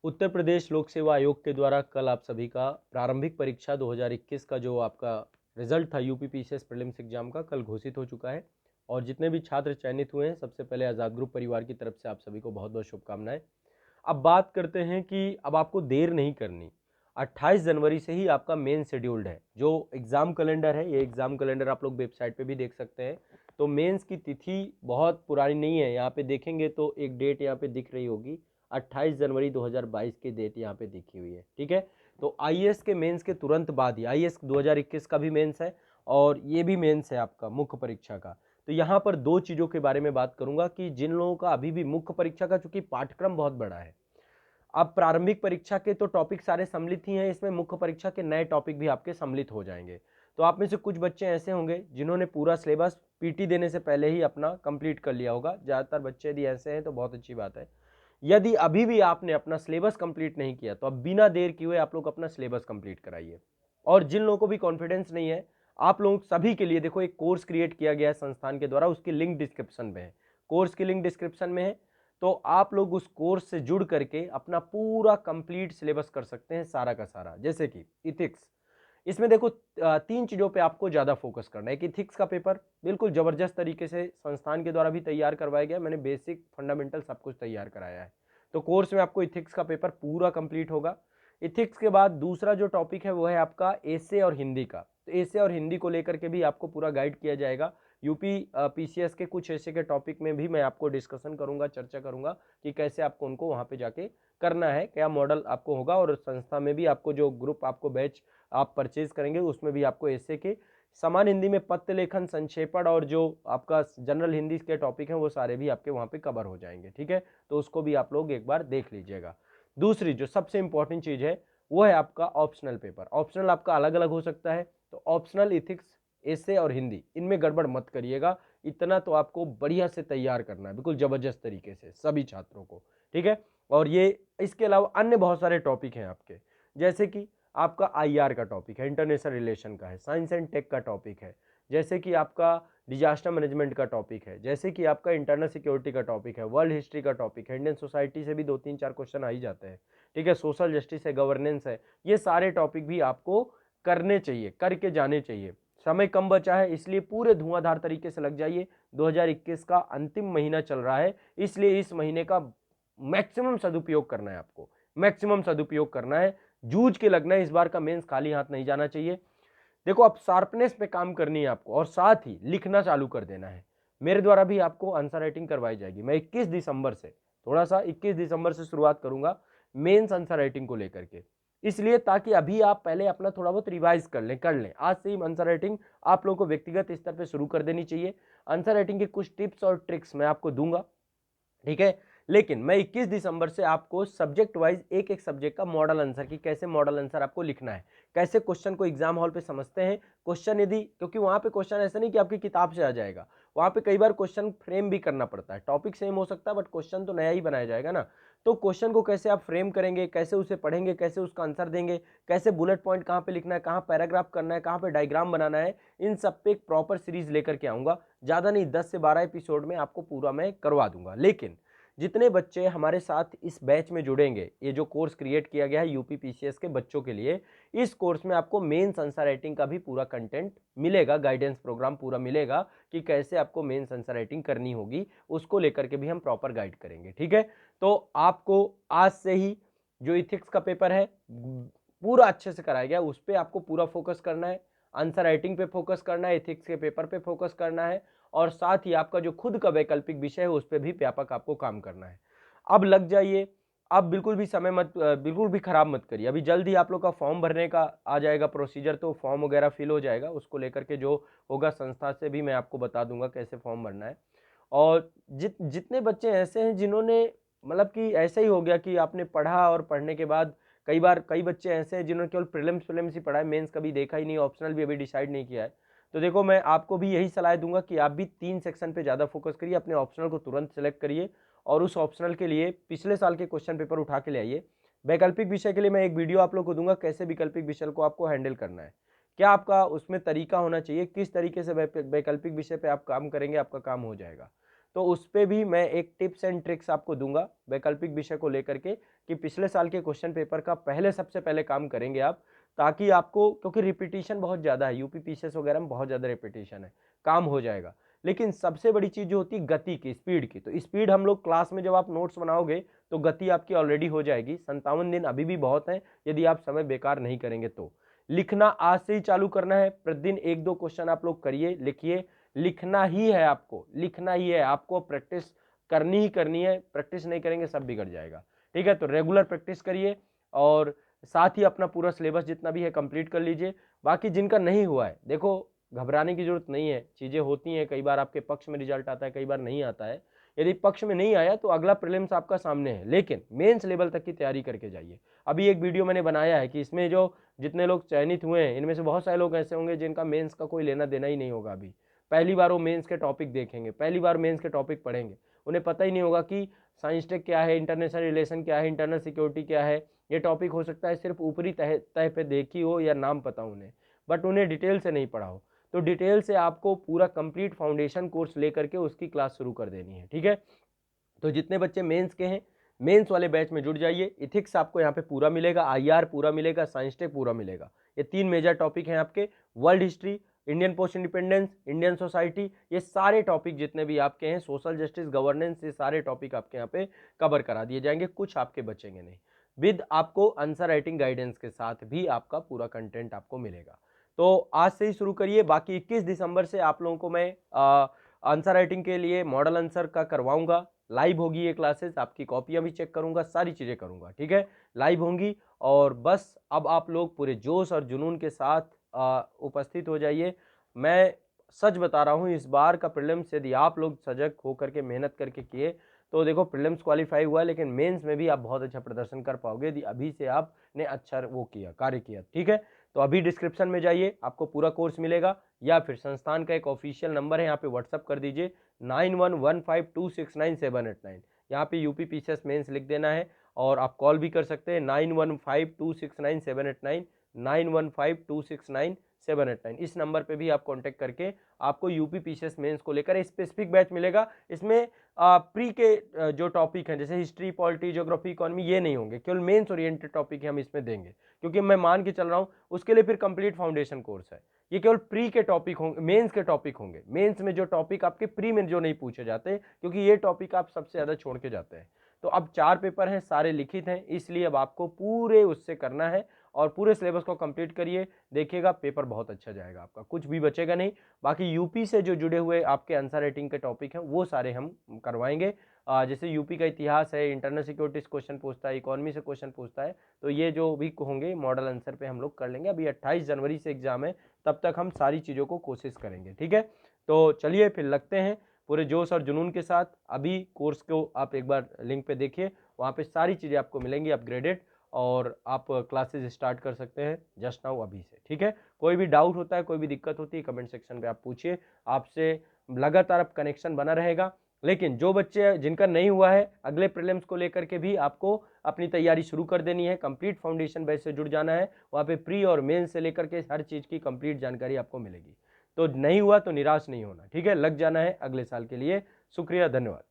उत्तर प्रदेश लोक सेवा आयोग के द्वारा कल आप सभी का प्रारंभिक परीक्षा 2021 का जो आपका रिजल्ट था यूपी पीसीएस प्रीलिम्स एग्जाम का कल घोषित हो चुका है। और जितने भी छात्र चयनित हुए हैं, सबसे पहले आज़ाद ग्रुप परिवार की तरफ से आप सभी को बहुत बहुत शुभकामनाएं। अब बात करते हैं कि अब आपको देर नहीं करनी। 28 जनवरी से ही आपका मेन शेड्यूल्ड है। जो एग्ज़ाम कैलेंडर है, ये एग्ज़ाम कैलेंडर आप लोग वेबसाइट पे भी देख सकते हैं। तो मेंस की तिथि बहुत पुरानी नहीं है, यहाँ पे देखेंगे तो एक डेट यहाँ पे दिख रही होगी, 28 जनवरी 2022 की डेट यहाँ पे दिखी हुई है। ठीक है, तो आईएएस के मेंस के तुरंत बाद ही आईएएस 2021 का भी मेंस है और ये भी मेंस है आपका मुख्य परीक्षा का। तो यहाँ पर दो चीज़ों के बारे में बात करूंगा कि जिन लोगों का अभी भी मुख्य परीक्षा का, चूंकि पाठ्यक्रम बहुत बड़ा है, अब प्रारंभिक परीक्षा के तो टॉपिक सारे सम्मिलित ही हैं, इसमें मुख्य परीक्षा के नए टॉपिक भी आपके सम्मिलित हो जाएंगे। तो आप में से कुछ बच्चे ऐसे होंगे जिन्होंने पूरा सिलेबस पीटी देने से पहले ही अपना कंप्लीट कर लिया होगा। ज़्यादातर बच्चे यदि ऐसे हैं तो बहुत अच्छी बात है। यदि अभी भी आपने अपना सिलेबस कंप्लीट नहीं किया तो अब बिना देर किए हुए आप लोग अपना सिलेबस कंप्लीट कराइए। और जिन लोगों को भी कॉन्फिडेंस नहीं है, आप लोग सभी के लिए देखो एक कोर्स क्रिएट किया गया है संस्थान के द्वारा, उसकी लिंक डिस्क्रिप्शन में है। कोर्स की लिंक डिस्क्रिप्शन में है, तो आप लोग उस कोर्स से जुड़ करके अपना पूरा कंप्लीट सिलेबस कर सकते हैं, सारा का सारा। जैसे कि इथिक्स, इसमें देखो तीन चीज़ों पे आपको ज़्यादा फोकस करना है। कि इथिक्स का पेपर बिल्कुल ज़बरदस्त तरीके से संस्थान के द्वारा भी तैयार करवाया गया, मैंने बेसिक फंडामेंटल सब कुछ तैयार कराया है। तो कोर्स में आपको इथिक्स का पेपर पूरा कंप्लीट होगा। इथिक्स के बाद दूसरा जो टॉपिक है वो है आपका एसे और हिंदी का। तो एसे और हिंदी को लेकर के भी आपको पूरा गाइड किया जाएगा। यूपी पीसीएस के कुछ ऐसे के टॉपिक में भी मैं आपको डिस्कशन करूंगा, चर्चा करूंगा कि कैसे आपको उनको वहां पे जाके करना है, क्या मॉडल आपको होगा। और संस्था में भी आपको जो ग्रुप आपको बैच आप परचेज करेंगे उसमें भी आपको ऐसे के समान हिंदी में पत्र लेखन, संक्षेपण और जो आपका जनरल हिंदी के टॉपिक हैं वो सारे भी आपके वहाँ पे कवर हो जाएंगे। ठीक है, तो उसको भी आप लोग एक बार देख लीजिएगा। दूसरी जो सबसे इंपॉर्टेंट चीज़ है वो है आपका ऑप्शनल पेपर। ऑप्शनल आपका अलग अलग हो सकता है, तो ऑप्शनल इथिक्स, एसे और हिंदी, इनमें गड़बड़ मत करिएगा। इतना तो आपको बढ़िया से तैयार करना है, बिल्कुल जबरदस्त तरीके से सभी छात्रों को। ठीक है, और ये इसके अलावा अन्य बहुत सारे टॉपिक हैं आपके, जैसे कि आपका आईआर का टॉपिक है, इंटरनेशनल रिलेशन का है, साइंस एंड टेक का टॉपिक है, जैसे कि आपका डिजास्टर मैनेजमेंट का टॉपिक है, जैसे कि आपका इंटरनल सिक्योरिटी का टॉपिक है, वर्ल्ड हिस्ट्री का टॉपिक है, इंडियन सोसाइटी से भी 2-3-4 क्वेश्चन आ ही जाते हैं। ठीक है, सोशल जस्टिस है, गवर्नेंस है, ये सारे टॉपिक भी आपको करने चाहिए, करके जाने चाहिए। समय कम बचा है, इसलिए पूरे धुआंधार तरीके से लग जाइए। 2021 का अंतिम महीना चल रहा है, इसलिए इस महीने का मैक्सिमम सदुपयोग करना है आपको, मैक्सिमम सदुपयोग करना है, जूझ के लगना है। इस बार का मेंस खाली हाथ नहीं जाना चाहिए। देखो, अब शार्पनेस पे काम करनी है आपको और साथ ही लिखना चालू कर देना है। मेरे द्वारा भी आपको आंसर राइटिंग करवाई जाएगी। मैं 21 दिसंबर से, थोड़ा सा 21 दिसंबर से शुरुआत करूंगा मेंस आंसर राइटिंग को लेकर के, इसलिए ताकि अभी आप पहले अपना थोड़ा बहुत रिवाइज कर लें। आज से ही आंसर राइटिंग आप लोगों को व्यक्तिगत स्तर पे शुरू कर देनी चाहिए। आंसर राइटिंग के कुछ टिप्स और ट्रिक्स मैं आपको दूंगा। ठीक है, लेकिन मैं 21 दिसंबर से आपको सब्जेक्ट वाइज एक एक सब्जेक्ट का मॉडल आंसर, की कैसे मॉडल आंसर आपको लिखना है, कैसे क्वेश्चन को एग्जाम हॉल पे समझते हैं। क्वेश्चन यदि, क्योंकि वहां पे क्वेश्चन ऐसा नहीं कि आपकी किताब से आ जाएगा, वहां पे कई बार क्वेश्चन फ्रेम भी करना पड़ता है। टॉपिक सेम हो सकता है बट क्वेश्चन तो नया ही बनाया जाएगा ना। तो क्वेश्चन को कैसे आप फ्रेम करेंगे, कैसे उसे पढ़ेंगे, कैसे उसका आंसर देंगे, कैसे बुलेट पॉइंट कहाँ पे लिखना है, कहाँ पैराग्राफ करना है, कहाँ पे डायग्राम बनाना है, इन सब पे एक प्रॉपर सीरीज लेकर के आऊंगा। ज्यादा नहीं, 10 से 12 एपिसोड में आपको पूरा मैं करवा दूंगा। लेकिन जितने बच्चे हमारे साथ इस बैच में जुड़ेंगे, ये जो कोर्स क्रिएट किया गया है यूपी पीसीएस के बच्चों के लिए, इस कोर्स में आपको मेंस आंसर राइटिंग का भी पूरा कंटेंट मिलेगा, गाइडेंस प्रोग्राम पूरा मिलेगा कि कैसे आपको मेंस आंसर राइटिंग करनी होगी, उसको लेकर के भी हम प्रॉपर गाइड करेंगे। ठीक है, तो आपको आज से ही जो इथिक्स का पेपर है पूरा अच्छे से कराया गया, उस पर आपको पूरा फोकस करना है, आंसर राइटिंग पे फोकस करना है, इथिक्स के पेपर पे फोकस करना है, और साथ ही आपका जो खुद का वैकल्पिक विषय है उस पर भी व्यापक आपको काम करना है। अब लग जाइए, अब बिल्कुल भी समय मत, बिल्कुल भी खराब मत करिए। अभी जल्द ही आप लोग का फॉर्म भरने का आ जाएगा प्रोसीजर, तो फॉर्म वगैरह फिल हो जाएगा, उसको लेकर के जो होगा संस्था से भी मैं आपको बता दूंगा कैसे फॉर्म भरना है। और जितने बच्चे ऐसे हैं जिन्होंने, मतलब कि ऐसा ही हो गया कि आपने पढ़ा और पढ़ने के बाद कई बार कई बच्चे ऐसे हैं जिन्होंने केवल प्रीलिम्स ही पढ़ा है, मेंस कभी देखा ही नहीं, ऑप्शनल भी अभी डिसाइड नहीं किया है। तो देखो, मैं आपको भी यही सलाह दूंगा कि आप भी 3 सेक्शन पे ज़्यादा फोकस करिए, अपने ऑप्शनल को तुरंत सेलेक्ट करिए और उस ऑप्शनल के लिए पिछले साल के क्वेश्चन पेपर उठा के ले आइए। वैकल्पिक विषय के लिए मैं एक वीडियो आप लोग को दूंगा, कैसे वैकल्पिक विषय को आपको हैंडल करना है, क्या आपका उसमें तरीका होना चाहिए, किस तरीके से वैकल्पिक विषय पे आप काम करेंगे, आपका काम हो जाएगा। तो उस पर भी मैं एक टिप्स एंड ट्रिक्स आपको दूंगा वैकल्पिक विषय को लेकर के, कि पिछले साल के क्वेश्चन पेपर का सबसे पहले काम करेंगे आप, ताकि आपको, क्योंकि रिपीटिशन बहुत ज़्यादा है, यूपी पीसीएस वगैरह में बहुत ज़्यादा रिपीटिशन है, काम हो जाएगा। लेकिन सबसे बड़ी चीज़ जो होती है गति की, स्पीड की, तो स्पीड हम लोग क्लास में जब आप नोट्स बनाओगे तो गति आपकी ऑलरेडी हो जाएगी। 57 दिन अभी भी बहुत है यदि आप समय बेकार नहीं करेंगे तो। लिखना आज से ही चालू करना है, प्रतिदिन 1-2 क्वेश्चन आप लोग करिए, लिखिए, लिखना ही है आपको, लिखना ही है आपको, प्रैक्टिस करनी ही करनी है, प्रैक्टिस नहीं करेंगे सब बिगड़ जाएगा। ठीक है, तो रेगुलर प्रैक्टिस करिए और साथ ही अपना पूरा सिलेबस जितना भी है कंप्लीट कर लीजिए। बाकी जिनका नहीं हुआ है, देखो घबराने की जरूरत नहीं है, चीजें होती हैं, कई बार आपके पक्ष में रिजल्ट आता है, कई बार नहीं आता है। यदि पक्ष में नहीं आया तो अगला प्रीलिम्स आपका सामने है, लेकिन मेंस लेवल तक की तैयारी करके जाइए। अभी एक वीडियो मैंने बनाया है कि इसमें जो जितने लोग चयनित हुए हैं इनमें से बहुत सारे लोग ऐसे होंगे जिनका मेंस का कोई लेना देना ही नहीं होगा, अभी पहली बार वो मेंस के टॉपिक देखेंगे, पहली बार मेंस के टॉपिक पढ़ेंगे, उन्हें पता ही नहीं होगा कि साइंस टेक क्या है, इंटरनेशनल रिलेशन क्या है, इंटरनल सिक्योरिटी क्या है। ये टॉपिक हो सकता है सिर्फ ऊपरी तह पे देखी हो या नाम पता उन्हें, बट उन्हें डिटेल से नहीं पढ़ा हो। तो डिटेल से आपको पूरा कंप्लीट फाउंडेशन कोर्स लेकर के उसकी क्लास शुरू कर देनी है। ठीक है, तो जितने बच्चे मेंस के हैं मेंस वाले बैच में जुड़ जाइए। इथिक्स आपको यहाँ पे पूरा मिलेगा, आईआर पूरा मिलेगा, साइंस टेक पूरा मिलेगा। ये 3 मेजर टॉपिक हैं आपके, world history, Indian post independence, Indian society, ये सारे टॉपिक जितने भी आपके हैं, सोशल जस्टिस, गवर्नेंस, ये सारे टॉपिक आपके यहाँ पे कवर करा दिए जाएंगे, कुछ आपके बचेंगे नहीं। विद आपको आंसर राइटिंग गाइडेंस के साथ भी आपका पूरा कंटेंट आपको मिलेगा। तो आज से ही शुरू करिए। बाकी 21 दिसंबर से आप लोगों को मैं आंसर राइटिंग के लिए मॉडल आंसर का करवाऊंगा, लाइव होगी ये क्लासेस, आपकी कॉपियां भी चेक करूंगा, सारी चीजें करूंगा। ठीक है, लाइव होंगी। और बस अब आप लोग पूरे जोश और जुनून के साथ उपस्थित हो जाइए। मैं सच बता रहा हूं, इस बार का प्रीलिम्स यदि आप लोग सजग होकर के मेहनत करके किए तो देखो प्रीलिम्स क्वालिफाई हुआ, लेकिन मेंस में भी आप बहुत अच्छा प्रदर्शन कर पाओगे यदि अभी से आपने अच्छा वो किया, कार्य किया। ठीक है, तो अभी डिस्क्रिप्शन में जाइए, आपको पूरा कोर्स मिलेगा, या फिर संस्थान का एक ऑफिशियल नंबर है, यहाँ पे व्हाट्सअप कर दीजिए 9115269789। यहाँ पे यूपी पीसीएस मेंस लिख देना है, और आप कॉल भी कर सकते हैं 9152699789, 9152699789। इस नंबर पे भी आप कांटेक्ट करके आपको यूपी पीसीएस मेंस को लेकर स्पेसिफिक बैच मिलेगा। इसमें प्री के जो टॉपिक हैं जैसे हिस्ट्री, पॉलिटी, ज्योग्राफी, इकोनॉमी, ये नहीं होंगे, केवल मेंस ओरिएंटेड टॉपिक हम इसमें देंगे, क्योंकि मैं मान के चल रहा हूँ उसके लिए फिर कंप्लीट फाउंडेशन कोर्स है। ये केवल प्री के टॉपिक होंगे, मेंस के टॉपिक होंगे, मेंस में जो टॉपिक आपके प्री में जो नहीं पूछे जाते, क्योंकि ये टॉपिक आप सबसे ज्यादा छोड़ के जाते हैं। तो अब 4 पेपर हैं, सारे लिखित हैं, इसलिए अब आपको पूरे उससे करना है और पूरे सिलेबस को कंप्लीट करिए। देखिएगा पेपर बहुत अच्छा जाएगा आपका, कुछ भी बचेगा नहीं। बाकी यूपी से जो जुड़े हुए आपके आंसर राइटिंग के टॉपिक हैं वो सारे हम करवाएंगे। जैसे यूपी का इतिहास है, इंटरनल सिक्योरिटी से क्वेश्चन पूछता है, इकोनॉमी से क्वेश्चन पूछता है, तो ये जो भी होंगे मॉडल आंसर पे हम लोग कर लेंगे। अभी 28 जनवरी से एग्जाम है, तब तक हम सारी चीज़ों को कोशिश करेंगे। ठीक है, तो चलिए फिर लगते हैं पूरे जोश और जुनून के साथ। अभी कोर्स को आप एक बार लिंक पे देखिए, वहाँ पे सारी चीज़ें आपको मिलेंगी अपग्रेडेड, और आप क्लासेस स्टार्ट कर सकते हैं जस्ट नाउ अभी से। ठीक है, कोई भी डाउट होता है, कोई भी दिक्कत होती है, कमेंट सेक्शन पे आप पूछिए, आपसे लगातार अब कनेक्शन बना रहेगा। लेकिन जो बच्चे जिनका नहीं हुआ है, अगले प्रीलिम्स को लेकर के भी आपको अपनी तैयारी शुरू कर देनी है, कंप्लीट फाउंडेशन बैच से जुड़ जाना है। वहाँ पे प्री और मेन से लेकर के हर चीज़ की कंप्लीट जानकारी आपको मिलेगी। तो नहीं हुआ तो निराश नहीं होना, ठीक है, लग जाना है अगले साल के लिए। शुक्रिया, धन्यवाद।